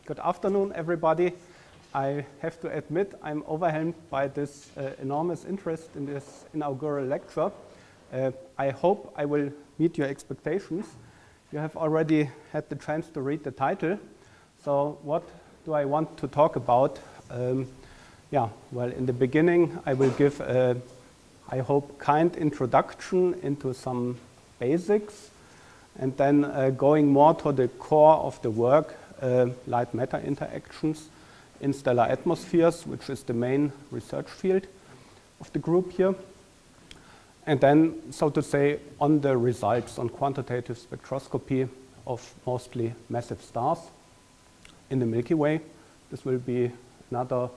Good afternoon, everybody. I have to admit I'm overwhelmed by this enormous interest in this inaugural lecture. I hope I will meet your expectations. You have already had the chance to read the title. So what do I want to talk about? Well, in the beginning, I will give a, I hope, kind introduction into some basics, and then going more to the core of the work, light-matter interactions in stellar atmospheres, which is the main research field of the group here. And then, so to say, on the results on quantitative spectroscopy of mostly massive stars in the Milky Way. This will be another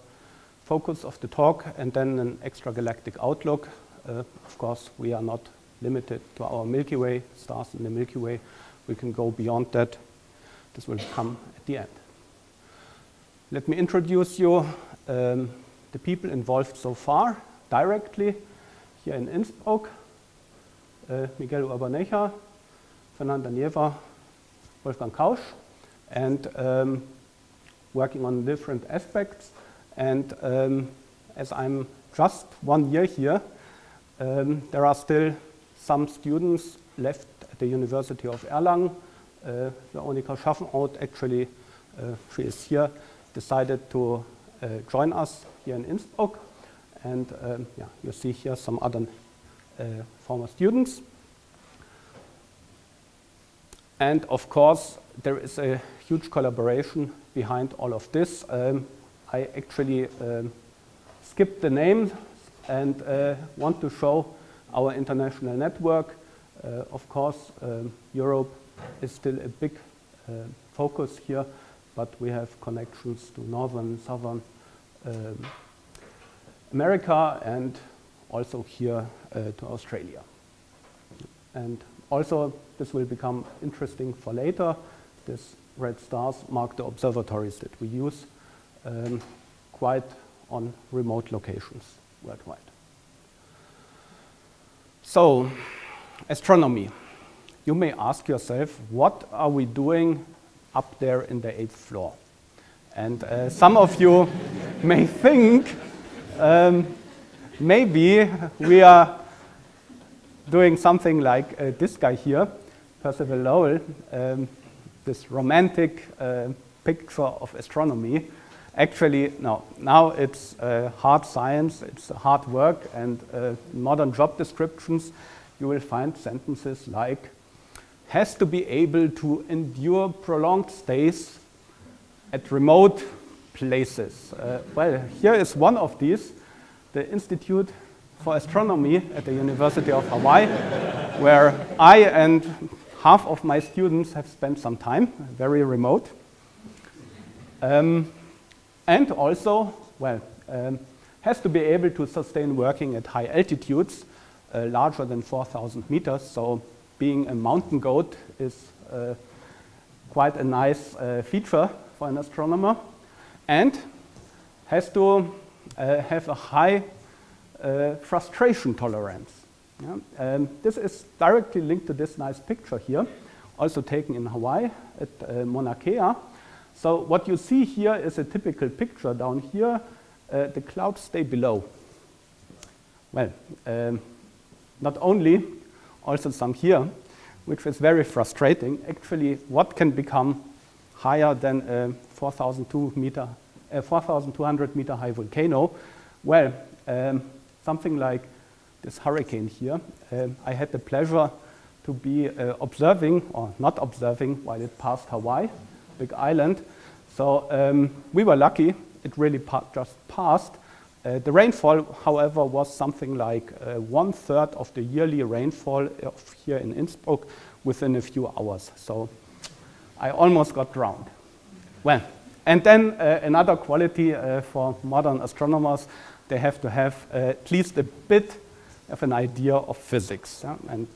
focus of the talk, and then an extragalactic outlook. Of course, we are not limited to our Milky Way, stars in the Milky Way. We can go beyond that. This will come at the end. Let me introduce you the people involved so far directly here in Innsbruck. Miguel Urbaneja, Fernanda Nieva, Wolfgang Kausch, and working on different aspects. And as I'm just 1 year here, there are still some students left at the University of Erlangen. Veronika Schaffenroth, actually, she is here, decided to join us here in Innsbruck. And you see here some other former students. And of course, there is a huge collaboration behind all of this. I actually skipped the name and want to show our international network. Of course, Europe is still a big focus here, but we have connections to northern, southern America, and also here to Australia. And also, this will become interesting for later. These red stars mark the observatories that we use quite on remote locations worldwide. So, astronomy. You may ask yourself, what are we doing up there in the 8th floor? And some of you may think maybe we are doing something like this guy here, Percival Lowell, this romantic picture of astronomy. Actually, no. Now it's hard science, it's hard work, and modern job descriptions, you will find sentences like, has to be able to endure prolonged stays at remote places. Well, here is one of these, the Institute for Astronomy at the University of Hawaii, where I and half of my students have spent some time, very remote. And also, well, has to be able to sustain working at high altitudes, larger than 4,000 meters. So being a mountain goat is quite a nice feature for an astronomer, and has to have a high frustration tolerance. Yeah? This is directly linked to this nice picture here, also taken in Hawaii at Mauna Kea. So what you see here is a typical picture down here. The clouds stay below. Well, not only, also some here, which is very frustrating. Actually, what can become higher than a 4,200 meter high volcano? Well, something like this hurricane here. I had the pleasure to be observing, or not observing, while it passed Hawaii, big island. So we were lucky, it really just passed. The rainfall, however, was something like 1/3 of the yearly rainfall of here in Innsbruck within a few hours. So I almost got drowned. Well, and then another quality for modern astronomers, they have to have at least a bit of an idea of physics. Yeah? And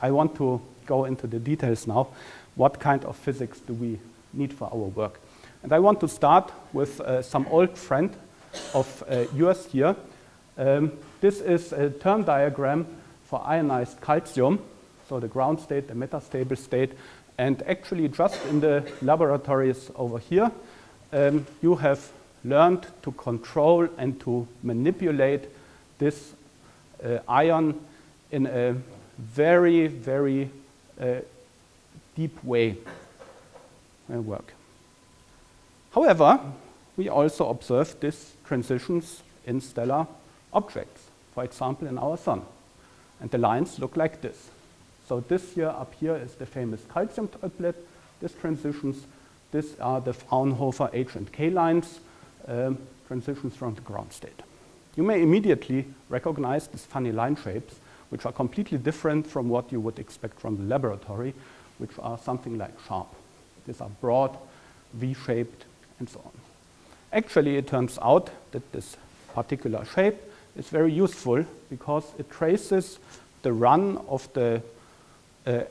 I want to go into the details now. What kind of physics do we need for our work? And I want to start with some old friend of yours here. This is a term diagram for ionized calcium, so the ground state, the metastable state, and actually just in the laboratories over here, you have learned to control and to manipulate this ion in a very, very deep way work. However, we also observe these transitions in stellar objects, for example, in our sun. And the lines look like this. So this here up here is the famous calcium triplet. These transitions, these are the Fraunhofer H and K lines, transitions from the ground state. You may immediately recognize these funny line shapes, which are completely different from what you would expect from the laboratory, which are something like sharp. These are broad, V-shaped, and so on. Actually, it turns out that this particular shape is very useful because it traces the run of the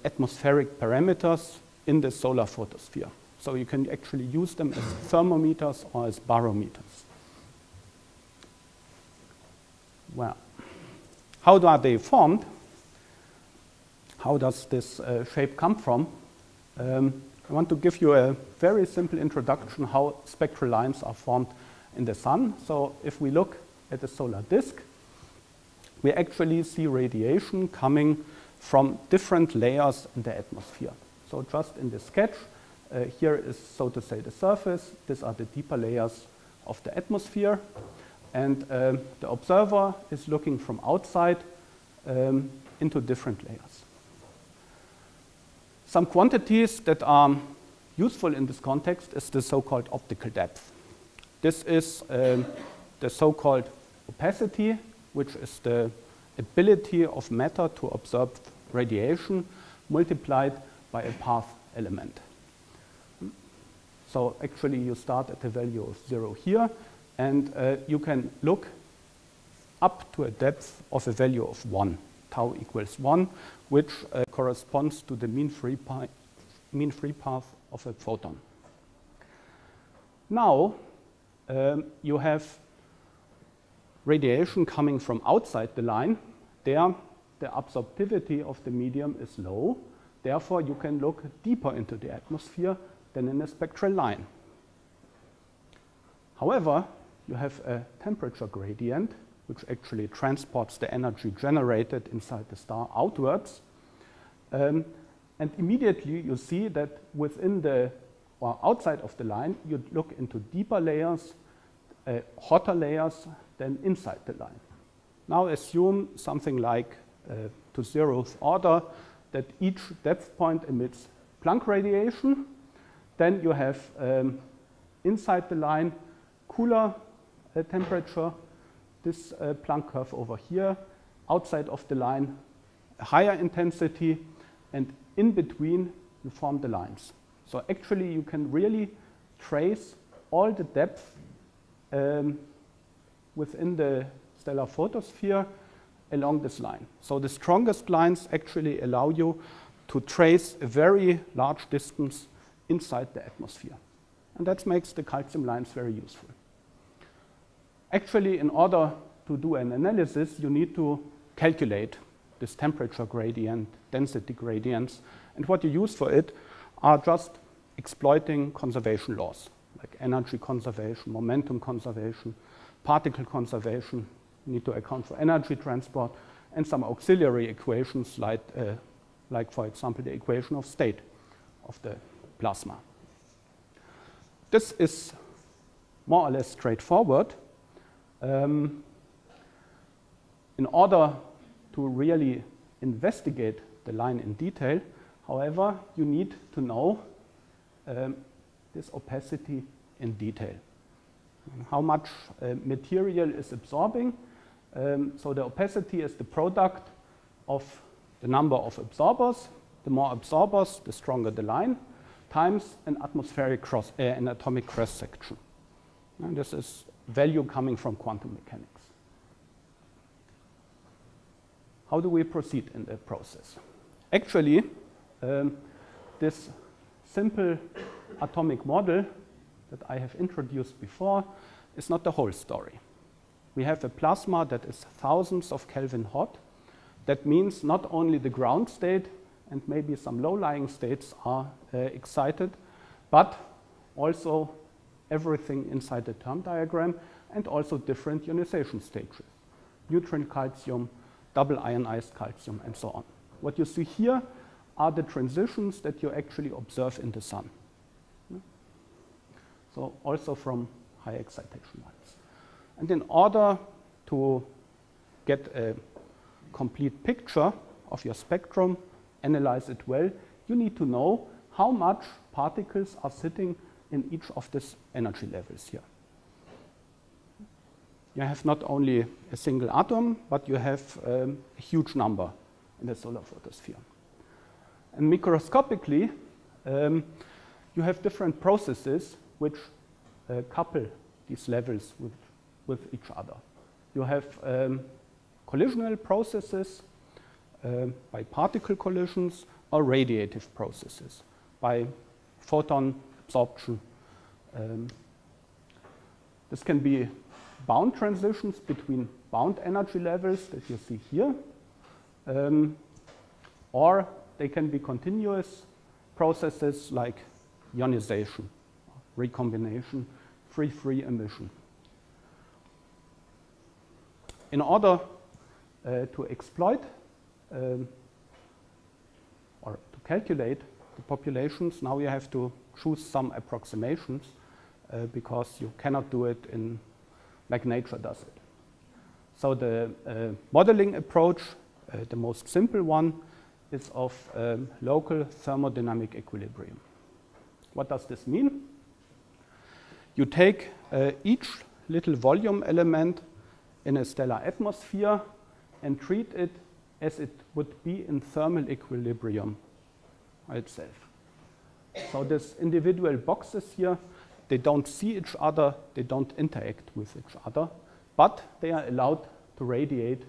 atmospheric parameters in the solar photosphere. So you can actually use them as thermometers or as barometers. Well, how are they formed? How does this shape come from? I want to give you a very simple introduction how spectral lines are formed in the sun. So if we look at the solar disk, we actually see radiation coming from different layers in the atmosphere. So just in the sketch, here is, so to say, the surface. These are the deeper layers of the atmosphere. And the observer is looking from outside into different layers. Some quantities that are useful in this context is the so-called optical depth. This is the so-called opacity, which is the ability of matter to absorb radiation multiplied by a path element. So actually you start at the value of 0 here, and you can look up to a depth of a value of 1, tau equals 1, which corresponds to the mean free path of a photon. Now you have radiation coming from outside the line. There, the absorptivity of the medium is low. Therefore, you can look deeper into the atmosphere than in a spectral line. However, you have a temperature gradient, which actually transports the energy generated inside the star outwards. And immediately you see that within the, or outside of the line, you look into deeper layers, hotter layers than inside the line. Now assume something like to 0th order that each depth point emits Planck radiation. Then you have inside the line cooler temperature, this Planck curve over here, outside of the line a higher intensity, and in between you form the lines. So actually you can really trace all the depth within the stellar photosphere along this line. So the strongest lines actually allow you to trace a very large distance inside the atmosphere. And that makes the calcium lines very useful. Actually, in order to do an analysis, you need to calculate this temperature gradient, density gradients, and what you use for it are just exploiting conservation laws, like energy conservation, momentum conservation, particle conservation. You need to account for energy transport, and some auxiliary equations like for example, the equation of state of the plasma. This is more or less straightforward. In order to really investigate the line in detail, however, you need to know this opacity in detail. How much material is absorbing. So the opacity is the product of the number of absorbers. The more absorbers, the stronger the line, times an atmospheric an atomic cross section. And this is value coming from quantum mechanics. How do we proceed in the process? Actually, this simple atomic model that I have introduced before is not the whole story. We have a plasma that is thousands of Kelvin hot. That means not only the ground state and maybe some low-lying states are excited, but also everything inside the term diagram, and also different ionization stages. Neutron calcium, double ionized calcium, and so on. What you see here are the transitions that you actually observe in the sun. So also from high excitation lights. And in order to get a complete picture of your spectrum, analyze it well, you need to know how much particles are sitting in each of these energy levels here. You have not only a single atom, but you have a huge number in the solar photosphere. And microscopically, you have different processes which couple these levels with each other. You have collisional processes by particle collisions, or radiative processes by photon absorption. This can be bound transitions between bound energy levels that you see here, or they can be continuous processes like ionization, recombination, free emission. In order to exploit or to calculate the populations, now you have to choose some approximations because you cannot do it like nature does it. So the modeling approach, the most simple one, is of local thermodynamic equilibrium. What does this mean? You take each little volume element in a stellar atmosphere and treat it as it would be in thermal equilibrium itself. So these individual boxes here, they don't see each other, they don't interact with each other, but they are allowed to radiate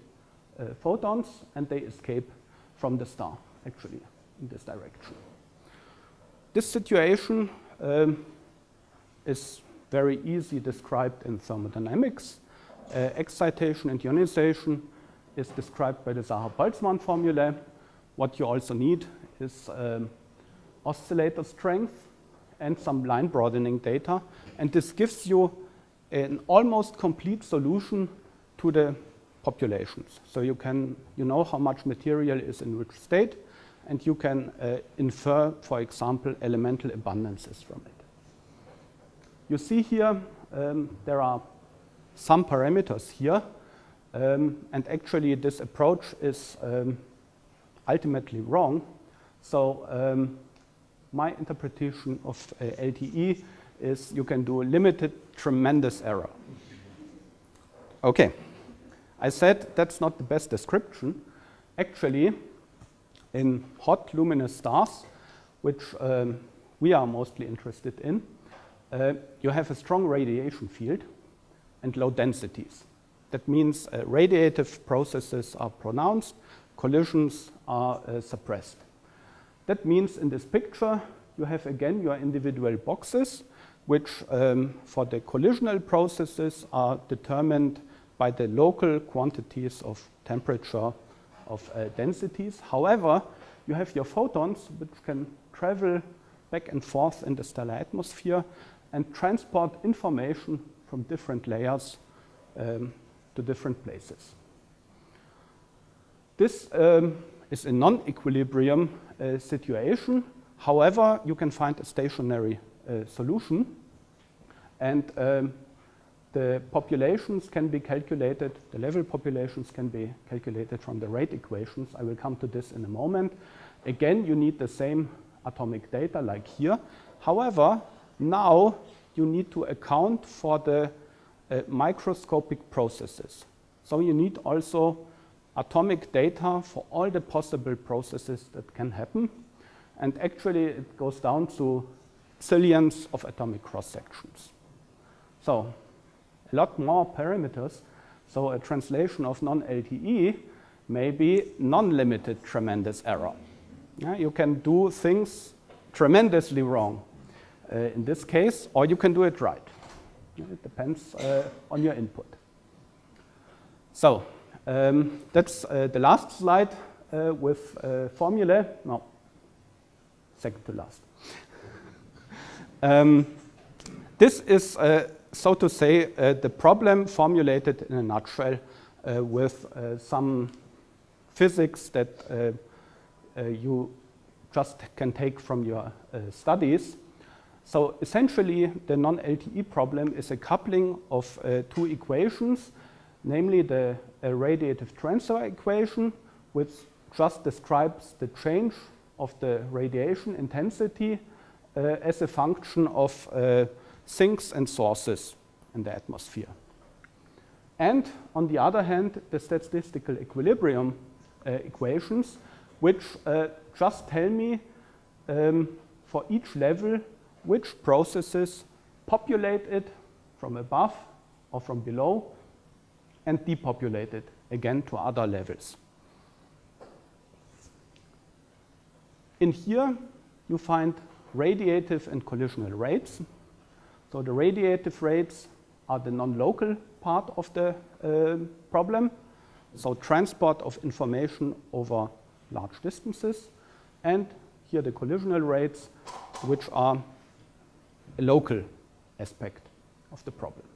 photons, and they escape from the star, actually, in this direction. This situation is very easily described in thermodynamics. Excitation and ionization is described by the Zaha-Boltzmann formula. What you also need is oscillator strength and some line broadening data. And this gives you an almost complete solution to the populations. So you know how much material is in which state, and you can infer, for example, elemental abundances from it. You see here there are some parameters here, and actually this approach is ultimately wrong. So my interpretation of LTE is you can do a limited tremendous error. Okay, I said that's not the best description. Actually, in hot luminous stars, which we are mostly interested in, you have a strong radiation field and low densities. That means radiative processes are pronounced, collisions are suppressed. That means in this picture, you have again your individual boxes, which for the collisional processes are determined by the local quantities of temperature, of densities. However, you have your photons, which can travel back and forth in the stellar atmosphere and transport information from different layers to different places. This is a non-equilibrium situation. However, you can find a stationary solution, and the populations can be calculated, the level populations can be calculated from the rate equations. I will come to this in a moment. Again, you need the same atomic data like here. However, now you need to account for the microscopic processes. So you need also atomic data for all the possible processes that can happen. And actually, it goes down to zillions of atomic cross-sections. So a lot more parameters. So a translation of non-LTE may be non-limited tremendous error. Yeah, you can do things tremendously wrong in this case, or you can do it right. It depends on your input. So that's the last slide with formulae. No, second to last. this is, so to say, the problem formulated in a nutshell with some physics that you just can take from your studies. So essentially, the non-LTE problem is a coupling of two equations, namely the radiative transfer equation, which just describes the change of the radiation intensity as a function of sinks and sources in the atmosphere. And on the other hand, the statistical equilibrium equations, which just tell me for each level which processes populate it from above or from below and depopulate it again to other levels. In here, you find radiative and collisional rates. So the radiative rates are the non-local part of the problem, so transport of information over large distances, and here the collisional rates, which are a local aspect of the problem.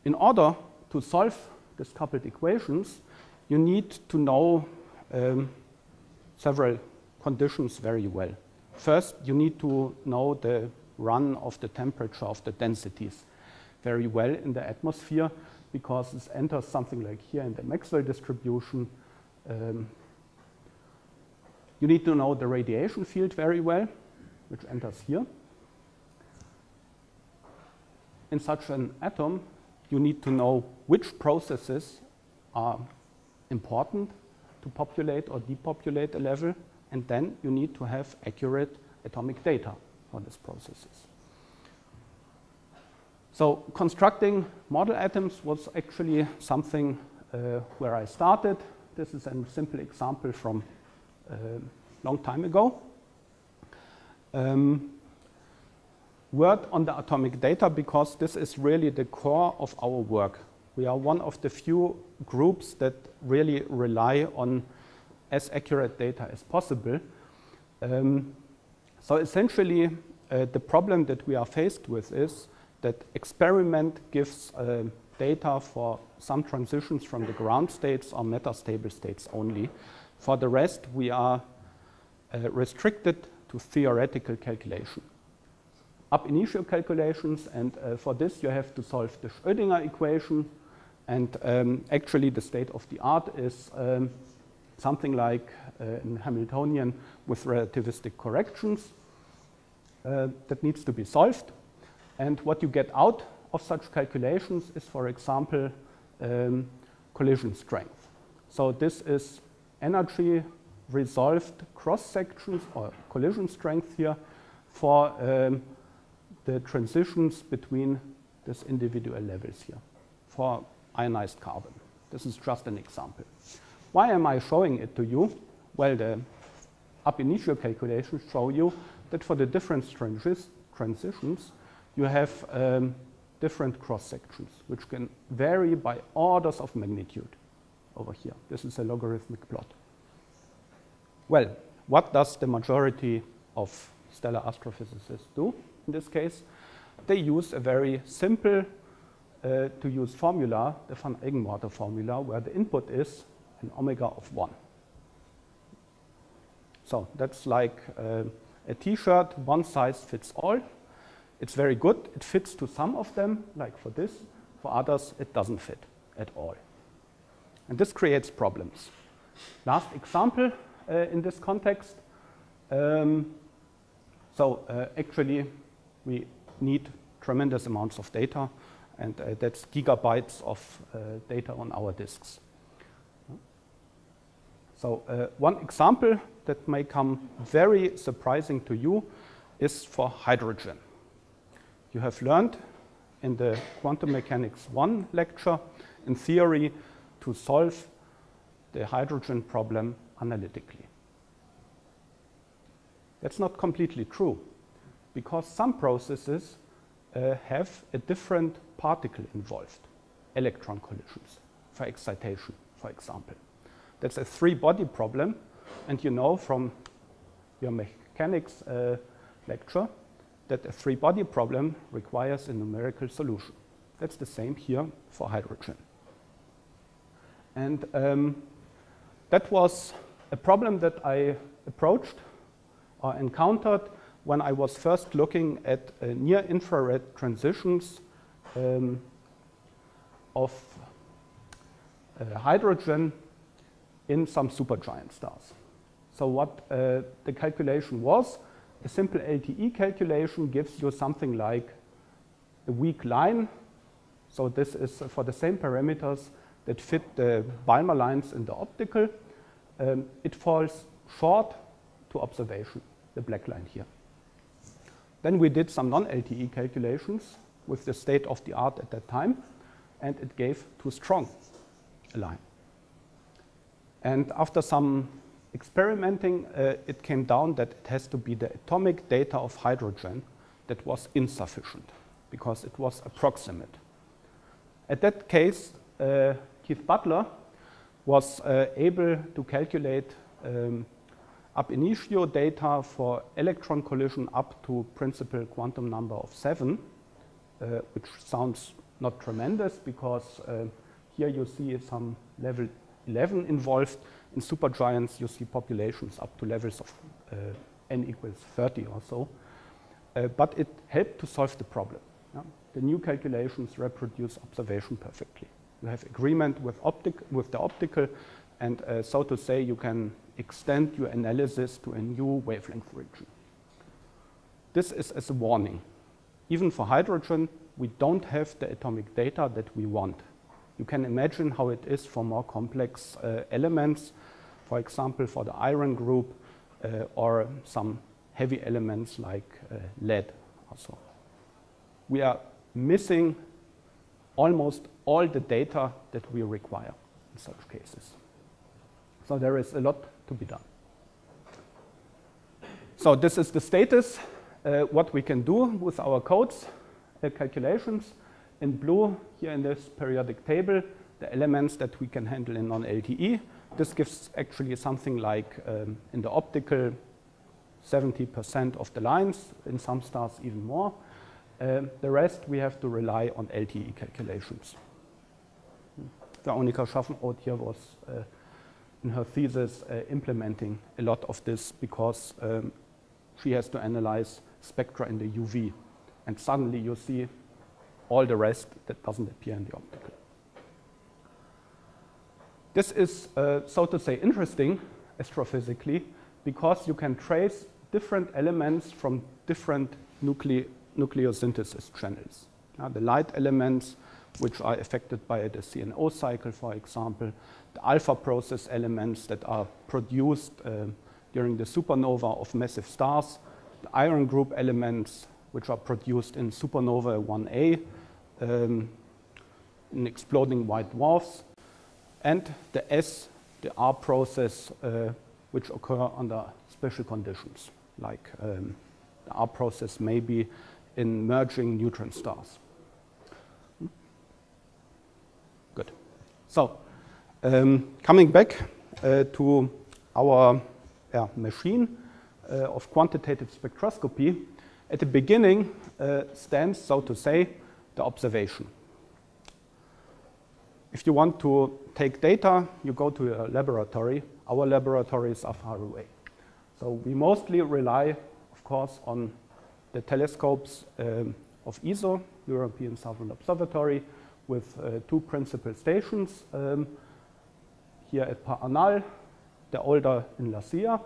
In order to solve these coupled equations, you need to know several conditions very well. First, you need to know the run of the temperature of the densities very well in the atmosphere, because this enters something like here in the Maxwell distribution. You need to know the radiation field very well, which enters here. In such an atom, you need to know which processes are important to populate or depopulate a level, and then you need to have accurate atomic data for these processes. So constructing model atoms was actually something where I started. This is a simple example from a long time ago. Word on the atomic data, because this is really the core of our work. We are one of the few groups that really rely on as accurate data as possible. So essentially, the problem that we are faced with is that experiment gives data for some transitions from the ground states or metastable states only. For the rest, we are restricted to theoretical calculation. Ab initio calculations, and for this you have to solve the Schrödinger equation, and actually the state of the art is something like in Hamiltonian with relativistic corrections that needs to be solved. And what you get out of such calculations is, for example, collision strength. So this is energy resolved cross sections or collision strength here for the transitions between these individual levels here for ionized carbon. This is just an example. Why am I showing it to you? Well, the ab initio calculations show you that for the different transitions, you have different cross sections, which can vary by orders of magnitude over here. This is a logarithmic plot. Well, what does the majority of stellar astrophysicists do in this case? They use a very simple to use formula, the van Eigenwater formula, where the input is an omega of 1. So that's like a t-shirt, one size fits all. It's very good. It fits to some of them, like for this. For others, it doesn't fit at all. And this creates problems. Last example in this context. Actually, we need tremendous amounts of data, and that's gigabytes of data on our disks. So one example that may come very surprising to you is for hydrogen. You have learned in the Quantum Mechanics 1 lecture, in theory, to solve the hydrogen problem analytically. That's not completely true, because some processes have a different particle involved, electron collisions for excitation, for example. That's a three-body problem, and you know from your mechanics lecture that a three-body problem requires a numerical solution. That's the same here for hydrogen. And that was a problem that I approached or encountered when I was first looking at near-infrared transitions of hydrogen in some supergiant stars. So what the calculation was, a simple LTE calculation gives you something like a weak line. So this is for the same parameters that fit the Balmer lines in the optical. It falls short to observation, the black line here. Then we did some non-LTE calculations with the state of the art at that time, and it gave too strong a line. And after some experimenting, it came down that it has to be the atomic data of hydrogen that was insufficient because it was approximate. At that case, Keith Butler was able to calculate ab initio data for electron collision up to principal quantum number of 7, which sounds not tremendous because here you see some level 11 involved. In supergiants, you see populations up to levels of n equals 30 or so. But it helped to solve the problem. Yeah? The new calculations reproduce observation perfectly. You have agreement with the optical, and so to say, you can extend your analysis to a new wavelength region. This is as a warning. Even for hydrogen, we don't have the atomic data that we want. You can imagine how it is for more complex elements, for example, for the iron group or some heavy elements like lead also. We are missing almost all the data that we require in such cases. So there is a lot to be done. So this is the status, what we can do with our codes, calculations. In blue, here in this periodic table, the elements that we can handle in non-LTE. This gives actually something like, in the optical, 70% of the lines, in some stars even more. The rest we have to rely on LTE calculations. Veronika Schaffenroth here was, in her thesis, implementing a lot of this because she has to analyze spectra in the UV. And suddenly you see all the rest that doesn't appear in the optical. This is, so to say, interesting astrophysically because you can trace different elements from different nucleosynthesis channels. The light elements, which are affected by the CNO cycle, for example, the alpha process elements that are produced during the supernova of massive stars, the iron group elements, which are produced in supernova 1A, in exploding white dwarfs, and the S, the R process, which occur under special conditions, like the R process may be in merging neutron stars. Good. So, coming back to our machine of quantitative spectroscopy, at the beginning stands, so to say, the observation. If you want to take data, you go to a laboratory. Our laboratories are far away. So we mostly rely, of course, on the telescopes of ESO, European Southern Observatory, with two principal stations here at Paranal, the older in La Silla,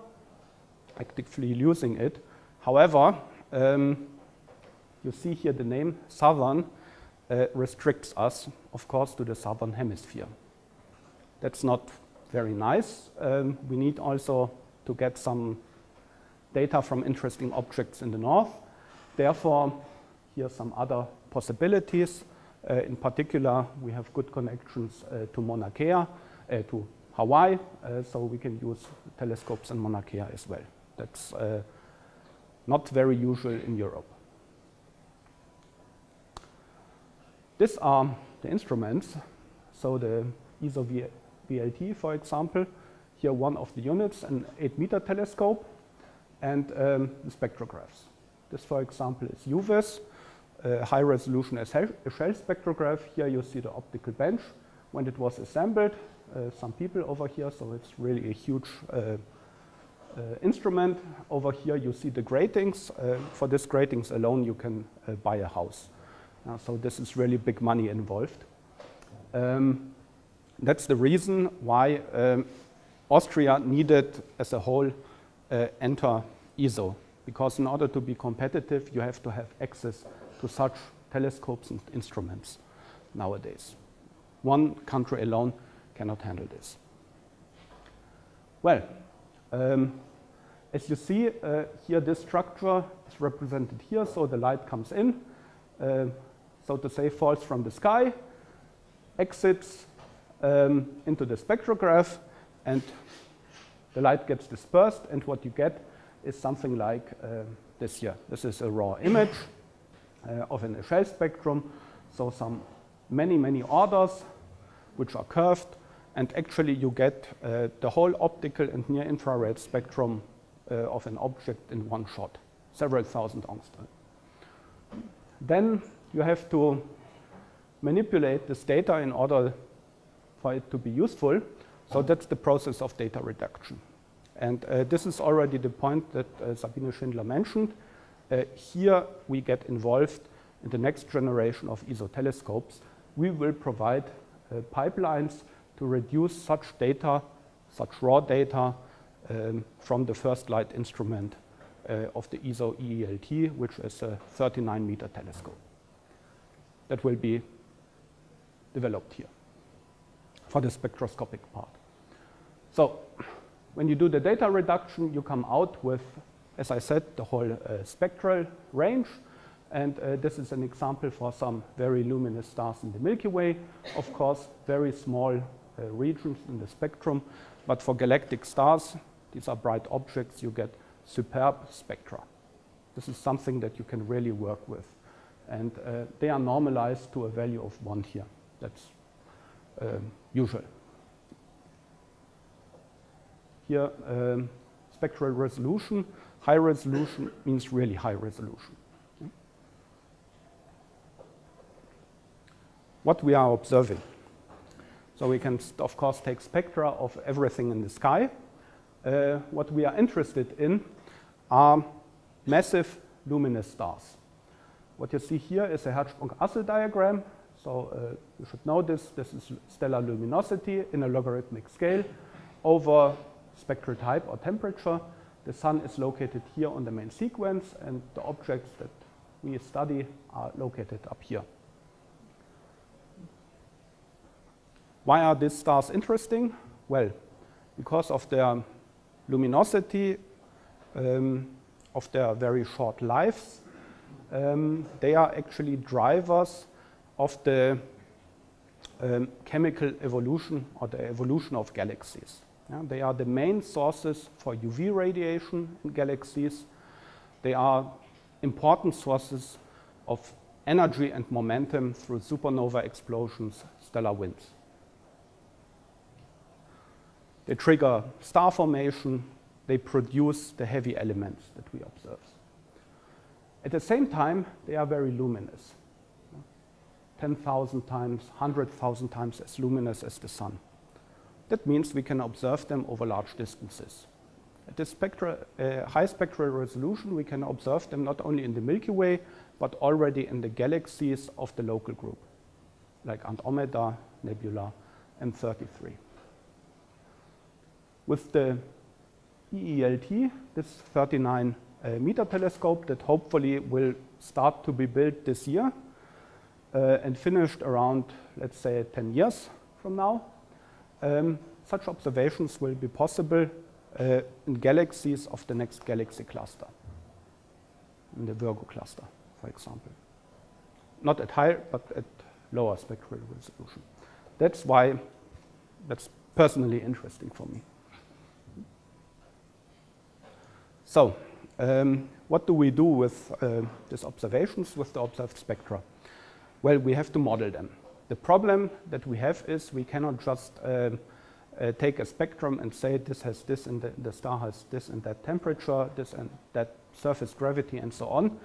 actively using it. However, you see here the name Southern restricts us, of course, to the southern hemisphere. That's not very nice. We need also to get some data from interesting objects in the north. Therefore, here are some other possibilities. In particular, we have good connections to Mauna Kea, to Hawaii, so we can use telescopes in Mauna Kea as well. That's not very usual in Europe. These are the instruments. So the ESO VLT, for example, here one of the units, an 8-meter telescope, and the spectrographs. This, for example, is UVIS, high resolution Eshel spectrograph. Here you see the optical bench when it was assembled. Some people over here, so it's really a huge instrument. Over here you see the gratings. For these gratings alone you can buy a house. So this is really big money involved. That's the reason why Austria needed as a whole enter ESO, because in order to be competitive you have to have access to such telescopes and instruments nowadays. One country alone cannot handle this. Well, as you see here, this structure is represented here. So the light comes in, so to say, falls from the sky, exits into the spectrograph, and the light gets dispersed, and what you get is something like this here. This is a raw image of an Eshel spectrum, so many orders which are curved, and actually you get the whole optical and near-infrared spectrum of an object in one shot, several thousand angstrom. Then you have to manipulate this data in order for it to be useful. So that's the process of data reduction. And this is already the point that Sabine Schindler mentioned. Here we get involved in the next generation of ESO telescopes. We will provide pipelines to reduce such data, such raw data, from the first light instrument of the ESO EELT, which is a 39-meter telescope. That will be developed here for the spectroscopic part. So when you do the data reduction, you come out with, as I said, the whole spectral range. And this is an example for some very luminous stars in the Milky Way. Of course, very small regions in the spectrum. But for galactic stars, these are bright objects, you get superb spectra. This is something that you can really work with. And they are normalized to a value of 1 here. That's usual. Here, spectral resolution. High resolution means really high resolution. What we are observing. So we can, of course, take spectra of everything in the sky. What we are interested in are massive luminous stars. What you see here is a Hertzsprung-Russell diagram. So you should know this. This is stellar luminosity in a logarithmic scale over spectral type or temperature. The sun is located here on the main sequence, and the objects that we study are located up here. Why are these stars interesting? Well, because of their luminosity, of their very short lives. They are actually drivers of the chemical evolution or the evolution of galaxies. Yeah, they are the main sources for UV radiation in galaxies. They are important sources of energy and momentum through supernova explosions, stellar winds. They trigger star formation. They produce the heavy elements that we observe. At the same time, they are very luminous. 10,000 times, 100,000 times as luminous as the sun. That means we can observe them over large distances. At this high spectral resolution, we can observe them not only in the Milky Way, but already in the galaxies of the local group, like Andromeda, Nebula, M33. With the EELT, this 39-meter telescope that hopefully will start to be built this year and finished around, let's say, 10 years from now, such observations will be possible in galaxies of the next galaxy cluster, in the Virgo cluster, for example. Not at higher, but at lower spectral resolution. That's why that's personally interesting for me. So, what do we do with these observations, with the observed spectra? Well, we have to model them. The problem that we have is we cannot just take a spectrum and say this has this and the star has this and that temperature, this and that surface gravity and so on,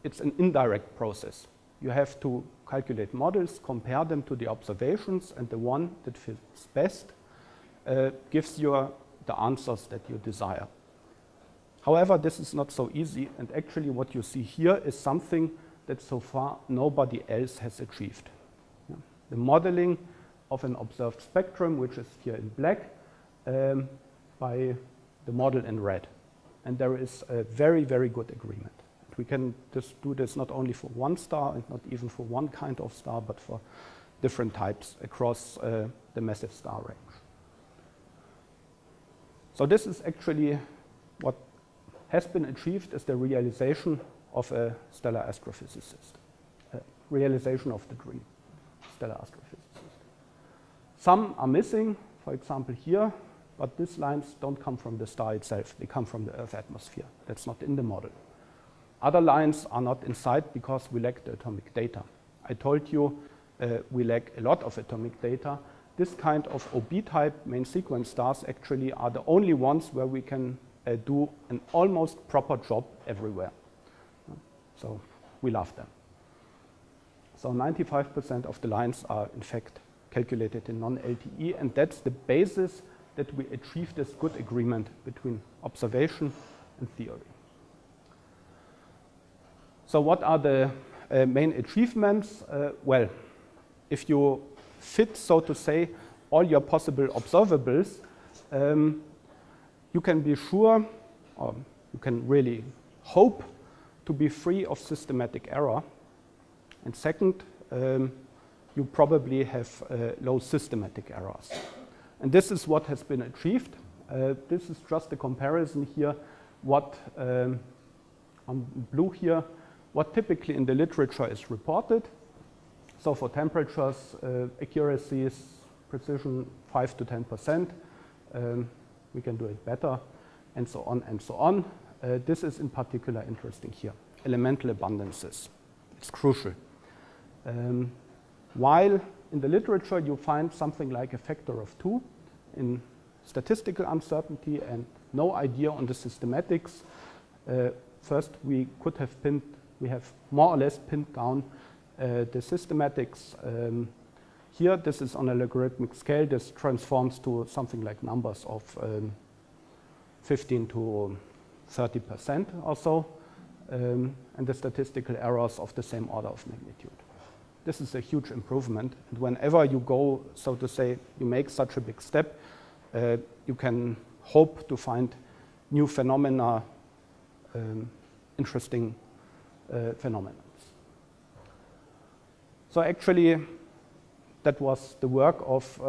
it's an indirect process. You have to calculate models, compare them to the observations, and the one that fits best gives you the answers that you desire. However, this is not so easy, and actually what you see here is something that so far nobody else has achieved. Yeah. The modeling of an observed spectrum, which is here in black, by the model in red. And there is a very, very good agreement. We can just do this not only for one star and not even for one kind of star, but for different types across the massive star range. So this is actually what has been achieved as the realization of a stellar astrophysicist, realization of the dream, stellar astrophysicist. Some are missing, for example here, but these lines don't come from the star itself. They come from the Earth atmosphere. That's not in the model. Other lines are not in sight because we lack the atomic data. I told you we lack a lot of atomic data. This kind of OB-type main sequence stars actually are the only ones where we can do an almost proper job everywhere. So we love them. So 95% of the lines are in fact calculated in non-LTE, and that's the basis that we achieve this good agreement between observation and theory. So what are the main achievements? Well, if you fit, so to say, all your possible observables, you can be sure, or you can really hope to be free of systematic error. And second, you probably have low systematic errors. And this is what has been achieved. This is just a comparison here, what on blue here, what typically in the literature is reported. So for temperatures, accuracies, precision 5 to 10%. We can do it better, and so on and so on. This is in particular interesting here. Elemental abundances. It's crucial. While in the literature you find something like a factor of 2 in statistical uncertainty and no idea on the systematics, first we have more or less pinned down the systematics. Here, this is on a logarithmic scale. This transforms to something like numbers of 15 to 30% or so, and the statistical errors of the same order of magnitude. This is a huge improvement, and whenever you go, so to say, you make such a big step, you can hope to find new phenomena, interesting phenomena. So actually, that was the work of,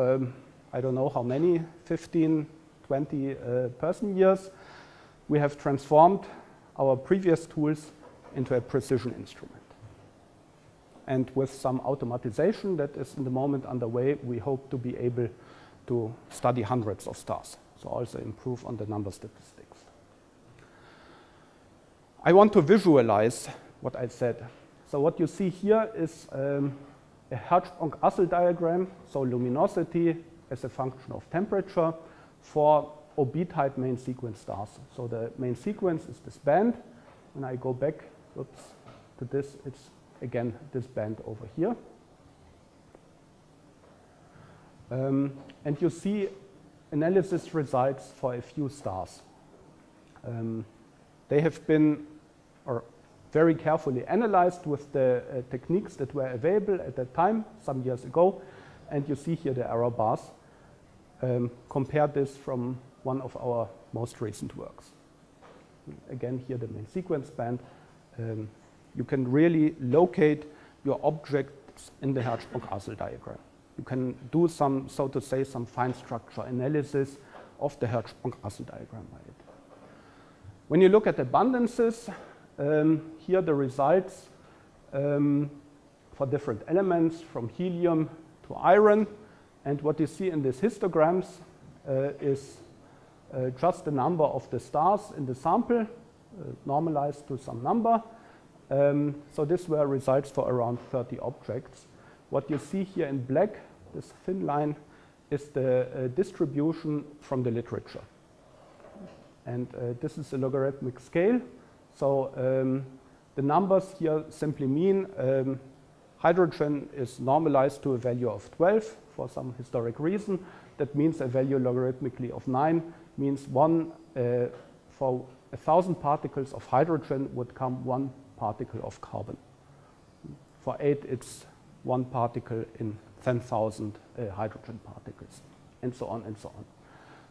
I don't know how many, 15, 20 person years. We have transformed our previous tools into a precision instrument. And with some automatization that is in the moment underway, we hope to be able to study hundreds of stars, so also improve on the number statistics. I want to visualize what I said. So what you see here is a Hertzsprung-Russell diagram, so luminosity as a function of temperature for OB-type main sequence stars. So the main sequence is this band. When I go back to this, it's again this band over here. And you see analysis results for a few stars. They have been very carefully analyzed with the techniques that were available at that time, some years ago. And you see here the error bars. Compare this from one of our most recent works. Again, here the main sequence band. You can really locate your objects in the Hertzsprung-Russell diagram. You can do some, so to say, some fine structure analysis of the Hertzsprung-Russell diagram by it. When you look at abundances, here the results for different elements from helium to iron. And what you see in these histograms is just the number of the stars in the sample, normalized to some number. So these were results for around 30 objects. What you see here in black, this thin line, is the distribution from the literature. And this is a logarithmic scale. So the numbers here simply mean hydrogen is normalized to a value of 12 for some historic reason. That means a value logarithmically of 9 means for 1,000 particles of hydrogen would come 1 particle of carbon. For 8, it's 1 particle in 10,000 hydrogen particles, and so on and so on.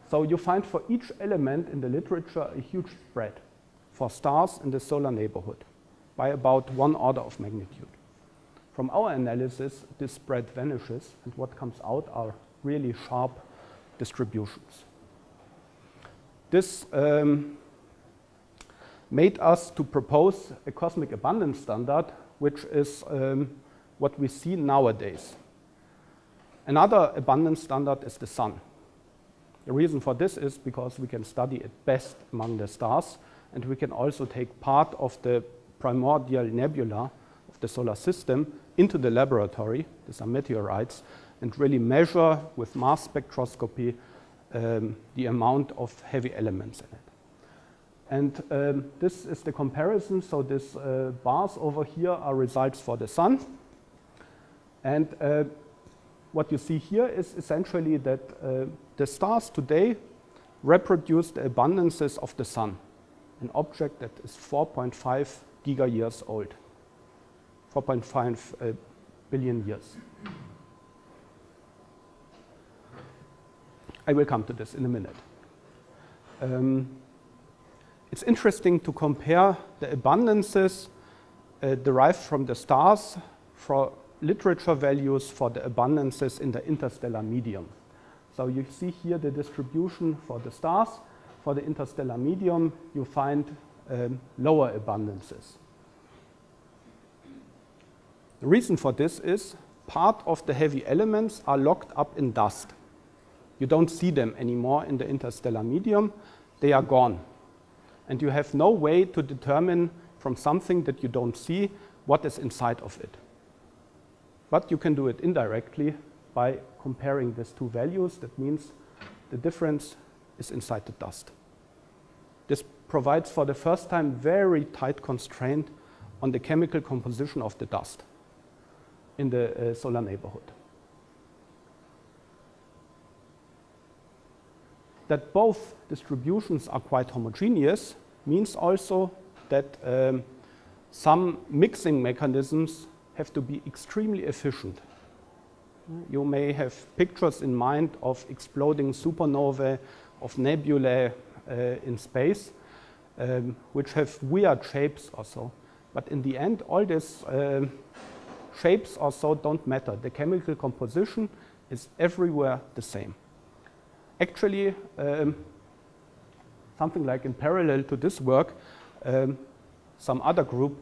So you find for each element in the literature a huge spread for stars in the solar neighborhood by about 1 order of magnitude. From our analysis, this spread vanishes, and what comes out are really sharp distributions. This made us to propose a cosmic abundance standard, which is what we see nowadays. Another abundance standard is the sun. The reason for this is because we can study it best among the stars, and we can also take part of the primordial nebula of the solar system into the laboratory, these are meteorites, and really measure with mass spectroscopy the amount of heavy elements in it. And this is the comparison. So these bars over here are results for the sun. And what you see here is essentially that the stars today reproduce the abundances of the sun, an object that is 4.5 giga-years old, 4.5 billion years. I will come to this in a minute. It's interesting to compare the abundances derived from the stars for literature values for the abundances in the interstellar medium. So you see here the distribution for the stars. For the interstellar medium, you find lower abundances. The reason for this is part of the heavy elements are locked up in dust. You don't see them anymore in the interstellar medium. They are gone. And you have no way to determine from something that you don't see what is inside of it. But you can do it indirectly by comparing these two values. That means the difference is inside the dust. This provides for the first time very tight constraint on the chemical composition of the dust in the solar neighborhood. That both distributions are quite homogeneous means also that some mixing mechanisms have to be extremely efficient. You may have pictures in mind of exploding supernovae, of nebulae in space, which have weird shapes or so. But in the end, all these shapes or so don't matter. The chemical composition is everywhere the same. Actually, something like in parallel to this work, some other group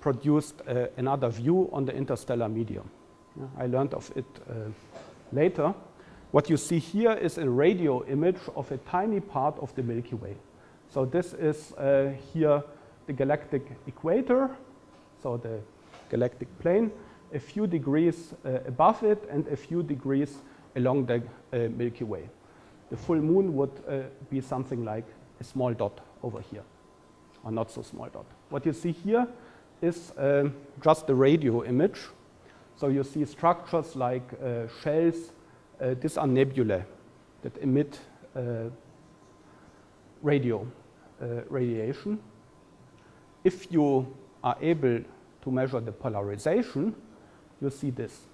produced another view on the interstellar medium. I learned of it later. What you see here is a radio image of a tiny part of the Milky Way. So this is here the galactic equator, so the galactic plane, a few degrees above it and a few degrees along the Milky Way. The full moon would be something like a small dot over here, or not so small dot. What you see here is just the radio image. So you see structures like shells. These are nebulae that emit radiation. If you are able to measure the polarization, you see this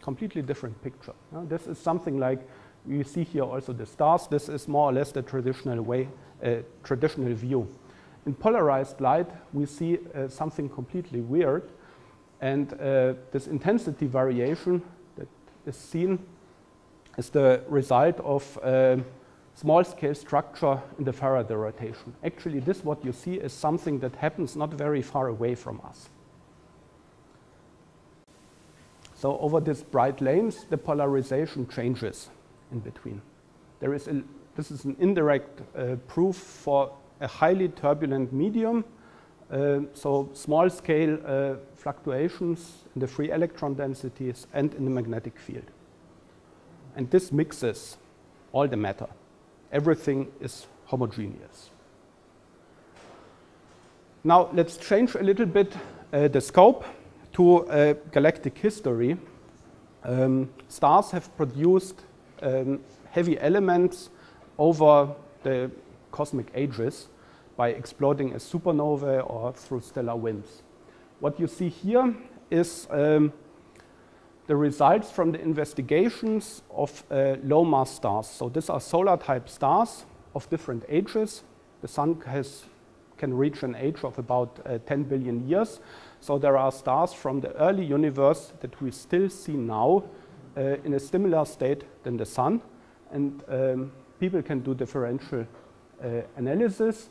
completely different picture. This is something like, you see here also the stars. This is more or less the traditional view. In polarized light, we see something completely weird. And this intensity variation that is seen is the result of small-scale structure in the Faraday rotation. Actually, this what you see is something that happens not very far away from us. So over these bright lanes, the polarization changes in between. This is an indirect proof for a highly turbulent medium. So small-scale fluctuations in the free electron densities and in the magnetic field. And this mixes all the matter. Everything is homogeneous. Now let's change a little bit the scope to galactic history. Stars have produced heavy elements over the cosmic ages by exploding as supernovae or through stellar winds. What you see here is the results from the investigations of low mass stars. So these are solar type stars of different ages. The sun can reach an age of about 10 billion years. So there are stars from the early universe that we still see now in a similar state than the sun. And people can do differential analysis.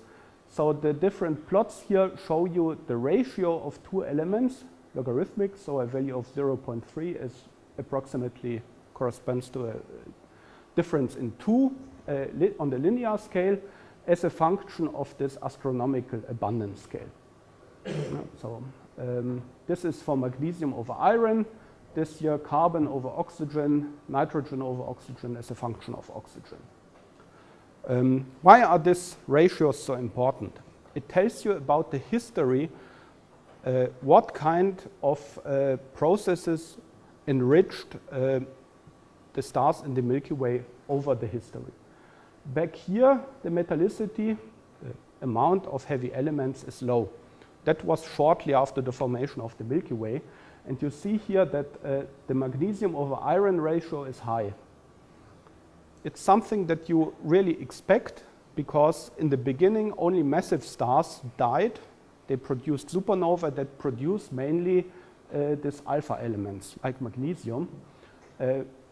So the different plots here show you the ratio of two elements, logarithmic, so a value of 0.3 is approximately corresponds to a difference in 2 on the linear scale as a function of this astronomical abundance scale. So this is for magnesium over iron, this here carbon over oxygen, nitrogen over oxygen as a function of oxygen. Why are these ratios so important? It tells you about the history, what kind of processes enriched the stars in the Milky Way over the history. Back here, the metallicity, the amount of heavy elements is low. That was shortly after the formation of the Milky Way. And you see here that the magnesium over iron ratio is high. It's something that you really expect because in the beginning only massive stars died. They produced supernovae that produce mainly these alpha elements like magnesium,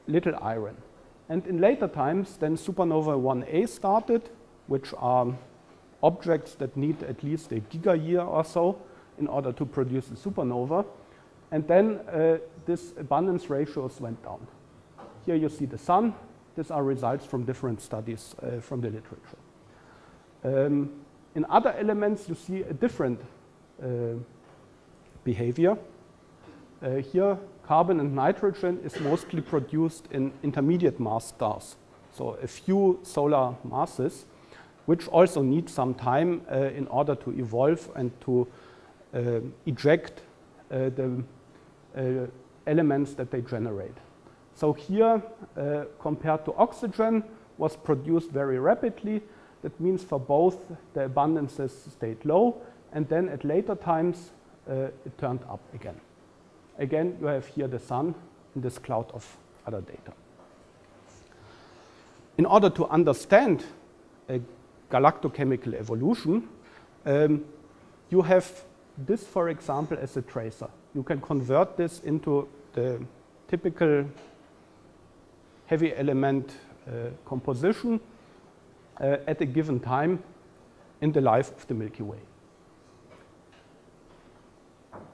little iron. And in later times then supernova 1a started, which are objects that need at least a giga-year or so in order to produce a supernova. And then this abundance ratios went down. Here you see the sun. These are results from different studies from the literature. In other elements, you see a different behavior. Here, carbon and nitrogen is mostly produced in intermediate mass stars, so a few solar masses, which also need some time in order to evolve and to eject the elements that they generate. So here, compared to oxygen, was produced very rapidly. That means for both the abundances stayed low, and then at later times it turned up again. Again, you have here the sun in this cloud of other data. In order to understand a galactochemical evolution, you have this, for example, as a tracer. You can convert this into the typical heavy element composition at a given time in the life of the Milky Way.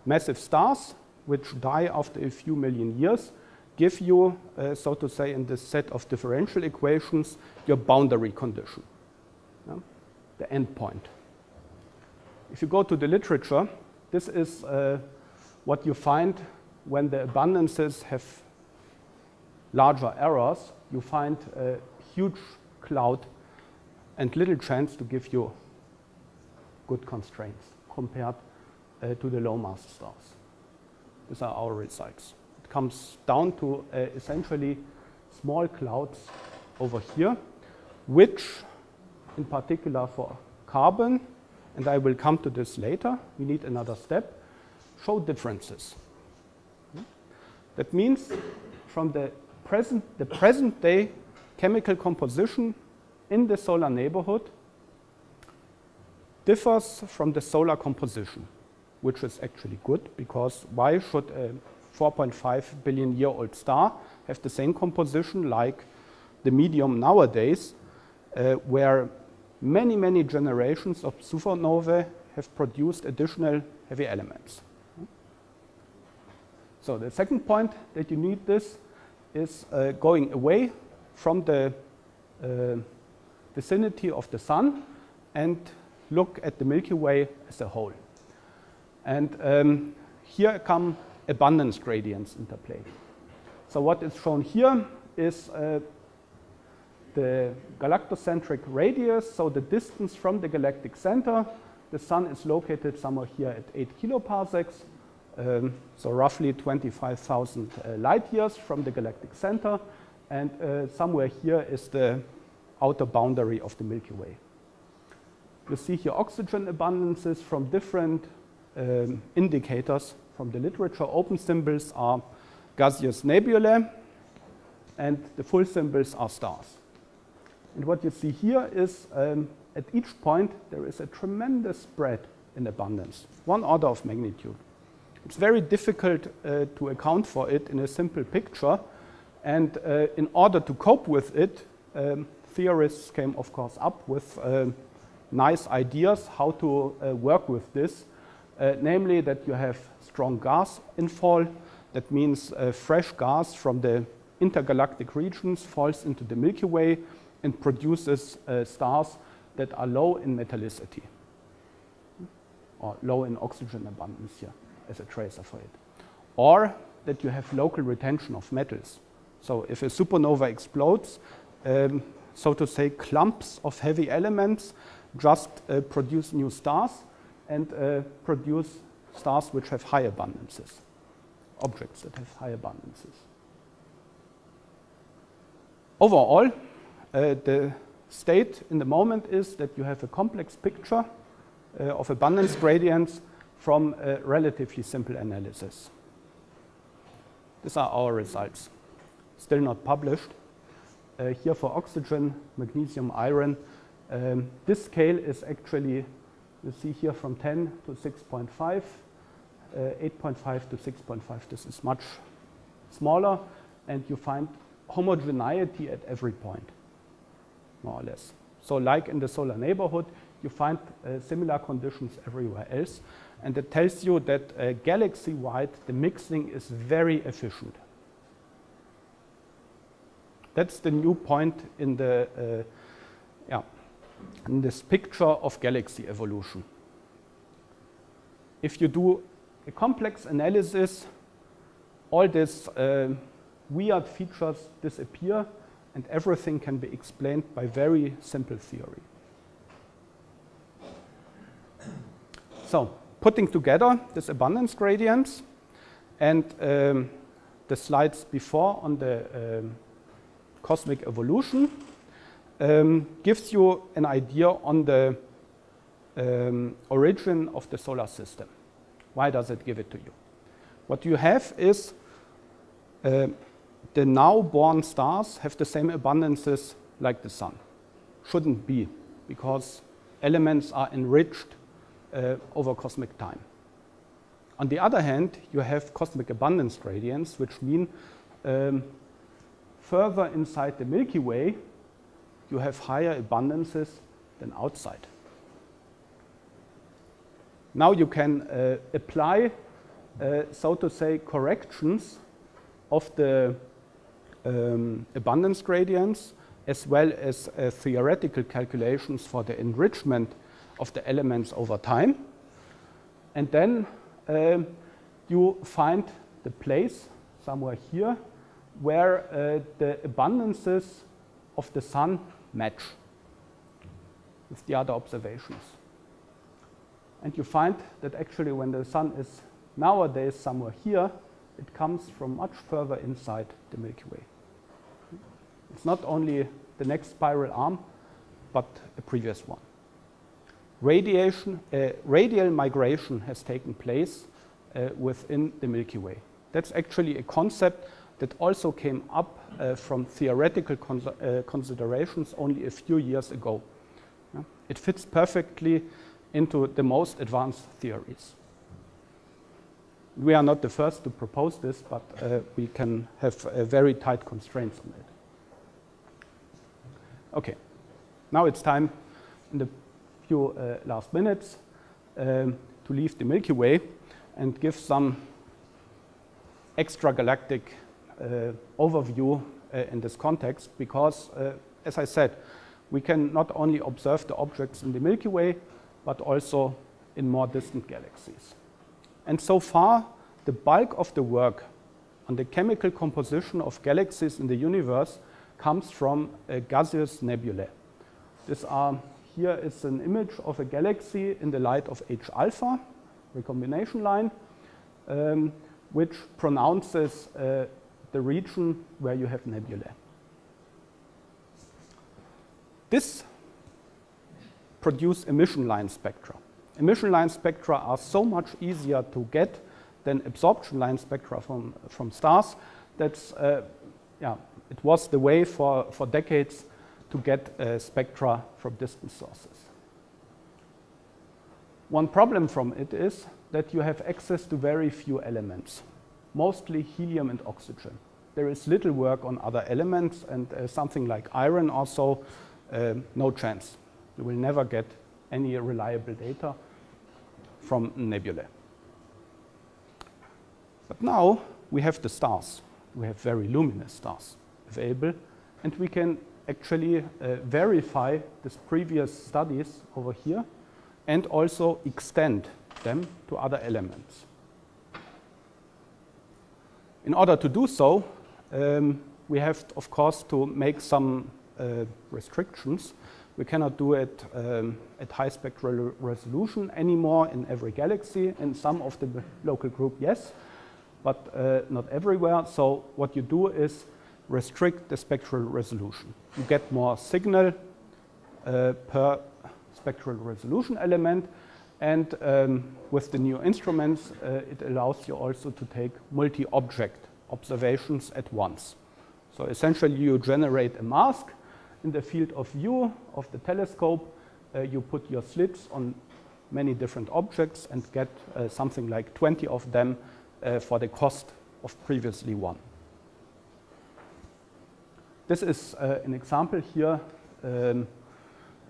Massive stars, which die after a few million years, give you, so to say, in this set of differential equations, your boundary condition, the end point. If you go to the literature, this is what you find when the abundances have larger errors. You find a huge cloud and little chance to give you good constraints compared to the low mass stars. These are our results. It comes down to essentially small clouds over here, which in particular for carbon, and I will come to this later, we need another step, show differences. That means from the present day chemical composition in the solar neighborhood differs from the solar composition, which is actually good, because why should a 4.5 billion year old star have the same composition like the medium nowadays, where many, many generations of supernovae have produced additional heavy elements. So the second point that you need this is going away from the vicinity of the sun and look at the Milky Way as a whole. And here come abundance gradients into play. So what is shown here is the galactocentric radius, so the distance from the galactic center The Sun is located somewhere here at 8 kiloparsecs, so roughly 25,000 light years from the galactic center, and somewhere here is the outer boundary of the Milky Way. You see here oxygen abundances from different indicators from the literature. Open symbols are gaseous nebulae, and the full symbols are stars. And what you see here is at each point there is a tremendous spread in abundance, 1 order of magnitude. It's very difficult to account for it in a simple picture, and in order to cope with it, theorists came, of course, up with nice ideas how to work with this, namely that you have strong gas infall. That means fresh gas from the intergalactic regions falls into the Milky Way and produces stars that are low in metallicity, or low in oxygen abundance here as a tracer for it. Or that you have local retention of metals. So if a supernova explodes, so to say, clumps of heavy elements just produce new stars and produce stars which have high abundances, objects that have high abundances. Overall, the state in the moment is that you have a complex picture of abundance gradients from a relatively simple analysis. These are our results, still not published. Here for oxygen, magnesium, iron, this scale is actually, you see here from 10 to 6.5, 8.5 to 6.5. This is much smaller, and you find homogeneity at every point, more or less. So like in the solar neighborhood, you find similar conditions everywhere else, and it tells you that galaxy-wide the mixing is very efficient. That's the new point in the in this picture of galaxy evolution. If you do a complex analysis, all these weird features disappear, and everything can be explained by very simple theory. So, putting together this abundance gradients and the slides before on the cosmic evolution gives you an idea on the origin of the solar system. Why does it give it to you? What you have is the now born stars have the same abundances like the Sun. Shouldn't be, because elements are enriched over cosmic time. On the other hand, you have cosmic abundance gradients, which mean further inside the Milky Way, you have higher abundances than outside. Now you can apply, so to say, corrections of the abundance gradients, as well as theoretical calculations for the enrichment of the elements over time. And then you find the place somewhere here where the abundances of the Sun match with the other observations. And you find that actually when the Sun is nowadays somewhere here, it comes from much further inside the Milky Way. It's not only the next spiral arm, but a previous one. Radial migration has taken place within the Milky Way. That's actually a concept that also came up from theoretical considerations only a few years ago. It fits perfectly into the most advanced theories. We are not the first to propose this, but we can have very tight constraints on it. Okay, now it's time in the few last minutes to leave the Milky Way and give some extragalactic overview in this context, because, as I said, we can not only observe the objects in the Milky Way, but also in more distant galaxies. And so far, the bulk of the work on the chemical composition of galaxies in the universe comes from gaseous nebulae. These are here is an image of a galaxy in the light of H alpha, recombination line, which pronounces the region where you have nebulae. This produce emission line spectra. Emission line spectra are so much easier to get than absorption line spectra from stars. That's, it was the way for decades to get spectra from distant sources. One problem from it is that you have access to very few elements, mostly helium and oxygen. There is little work on other elements, and something like iron also, no chance. You will never get any reliable data from nebulae. But now we have the stars. We have very luminous stars available, and we can actually verify these previous studies over here and also extend them to other elements. In order to do so, we have, of course, to make some restrictions. We cannot do it at high spectral resolution anymore in every galaxy. In some of the local group, yes, but not everywhere. So what you do is restrict the spectral resolution. You get more signal per spectral resolution element, and with the new instruments, it allows you also to take multi-object observations at once. So essentially, you generate a mask in the field of view of the telescope. You put your slits on many different objects and get something like 20 of them for the cost of previously one. This is an example here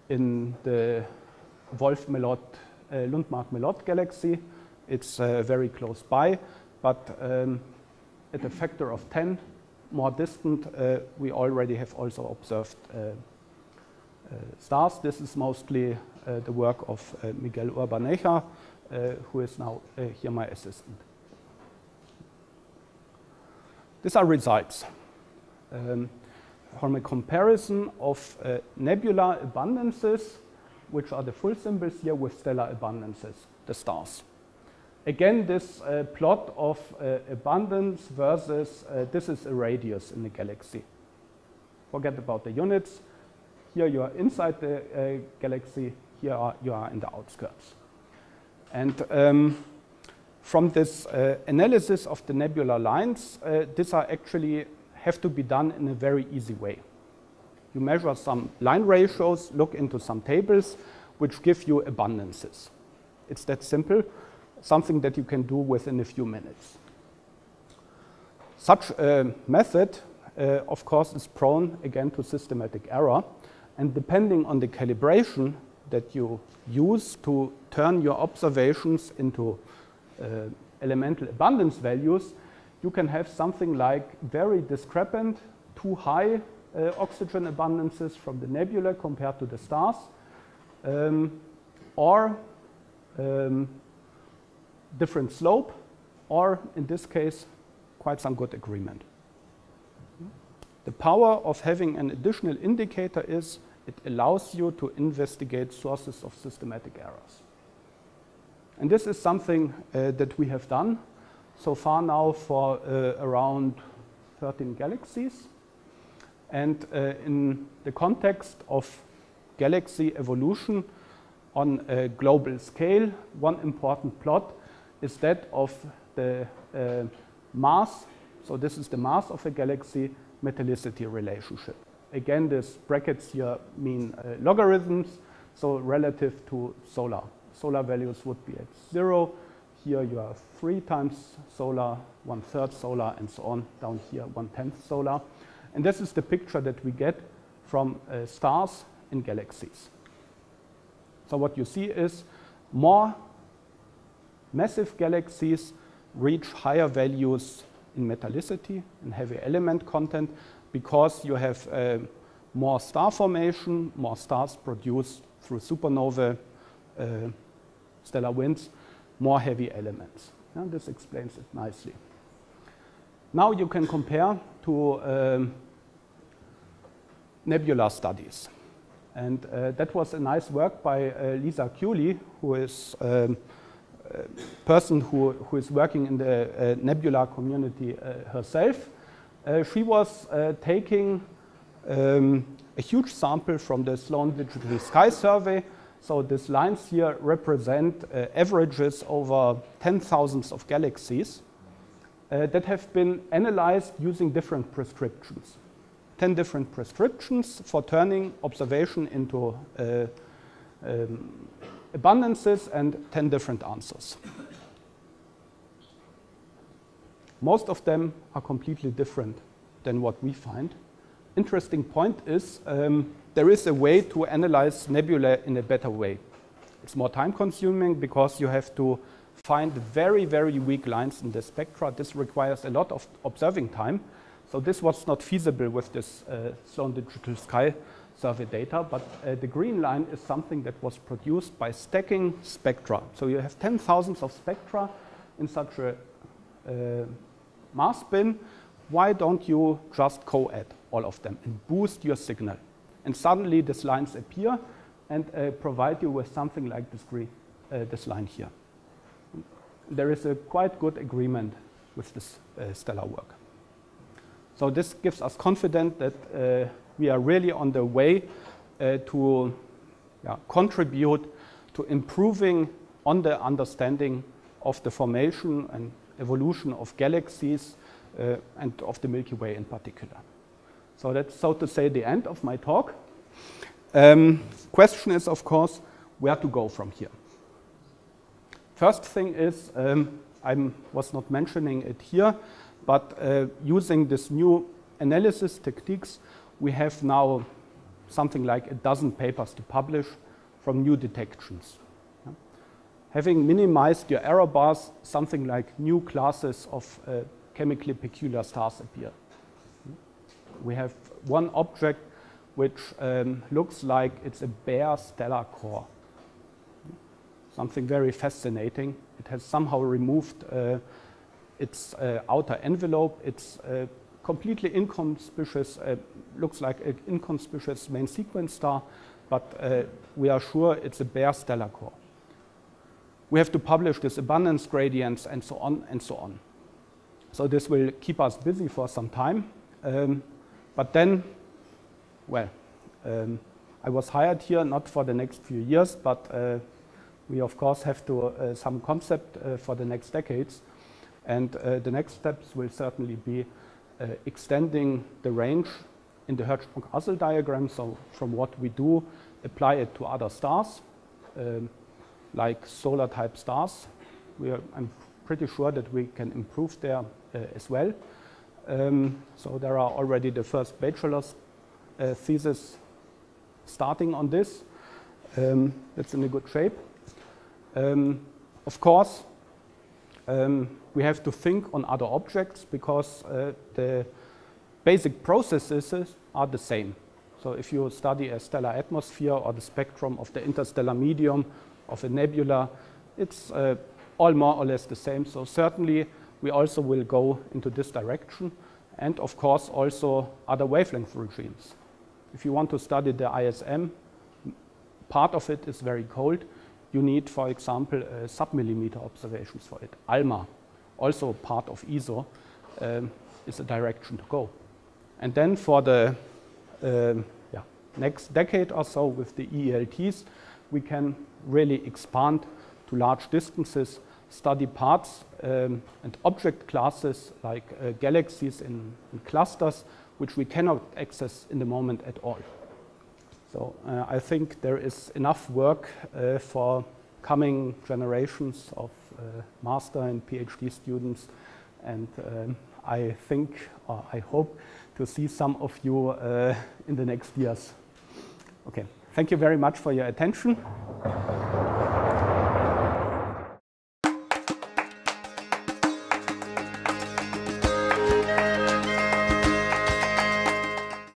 in the Wolf-Lundmark-Melotte galaxy. It's very close by, but at a factor of 10 more distant, we already have also observed stars. This is mostly the work of Miguel Urbaneja, who is now here my assistant. These are results from a comparison of nebula abundances, which are the full symbols here, with stellar abundances, the stars. Again, this plot of abundance versus this is a radius in the galaxy. Forget about the units. Here you are inside the galaxy. Here you are in the outskirts. And from this analysis of the nebular lines, these are actually have to be done in a very easy way. You measure some line ratios, look into some tables, which give you abundances. It's that simple, something that you can do within a few minutes. Such a method, of course, is prone again to systematic error, and depending on the calibration that you use to turn your observations into elemental abundance values, you can have something like very discrepant, too high oxygen abundances from the nebula compared to the stars, or different slope, or in this case, quite some good agreement. The power of having an additional indicator is it allows you to investigate sources of systematic errors. And this is something that we have done so far now for around 13 galaxies. And in the context of galaxy evolution on a global scale, one important plot is that of the mass. So this is the mass of a galaxy metallicity relationship. Again, these brackets here mean logarithms, so relative to solar. Solar values would be at 0. Here you have 3 times solar, 1/3 solar, and so on. Down here, 1/10 solar. And this is the picture that we get from stars in galaxies. So what you see is more massive galaxies reach higher values in metallicity and heavy element content because you have more star formation, more stars produced through supernovae, stellar winds, more heavy elements. And this explains it nicely. Now you can compare to nebular studies. And that was a nice work by Lisa Cooley, who is a person who is working in the nebula community herself. She was taking a huge sample from the Sloan Digital Sky Survey. So these lines here represent averages over 10,000 of galaxies that have been analyzed using different prescriptions. 10 different prescriptions for turning observation into abundances and 10 different answers. Most of them are completely different than what we find. Interesting point is there is a way to analyze nebula in a better way. It's more time consuming because you have to find very, very weak lines in the spectra. This requires a lot of observing time. So this was not feasible with this Sloan Digital Sky Survey data, but the green line is something that was produced by stacking spectra. So you have 10,000 of spectra in such a mass bin. Why don't you just co-add all of them and boost your signal? And suddenly these lines appear and provide you with something like this line here. There is a quite good agreement with this stellar work. So this gives us confidence that we are really on the way to contribute to improving on the understanding of the formation and evolution of galaxies and of the Milky Way in particular. So that's, so to say, the end of my talk. Question is, of course, where to go from here. First thing is, I was not mentioning it here, but using this new analysis techniques, we have now something like a dozen papers to publish from new detections. Having minimized your error bars, something like new classes of chemically peculiar stars appear. We have one object which looks like it's a bare stellar core. Something very fascinating. It has somehow removed its outer envelope. It's completely inconspicuous, looks like an inconspicuous main sequence star, but we are sure it's a bare stellar core. We have to publish this abundance gradients and so on and so on. So this will keep us busy for some time. But then, well, I was hired here not for the next few years, but we of course have to some concept for the next decades. And the next steps will certainly be extending the range in the Hertzsprung-Russell diagram. So from what we do, apply it to other stars, like solar type stars. I'm pretty sure that we can improve there as well. So there are already the first bachelor's thesis starting on this. It's in a good shape. Of course, we have to think on other objects because the basic processes are the same. So if you study a stellar atmosphere or the spectrum of the interstellar medium of a nebula, it's all more or less the same. So certainly we also will go into this direction, and of course also other wavelength regimes. If you want to study the ISM, part of it is very cold. You need, for example, sub-millimeter observations for it. ALMA, also part of ESO, is a direction to go. And then for the next decade or so with the EELTs, we can really expand to large distances, study parts and object classes like galaxies in clusters, which we cannot access in the moment at all. So I think there is enough work for coming generations of master and PhD students, and I think, or I hope, to see some of you in the next years. Okay, thank you very much for your attention.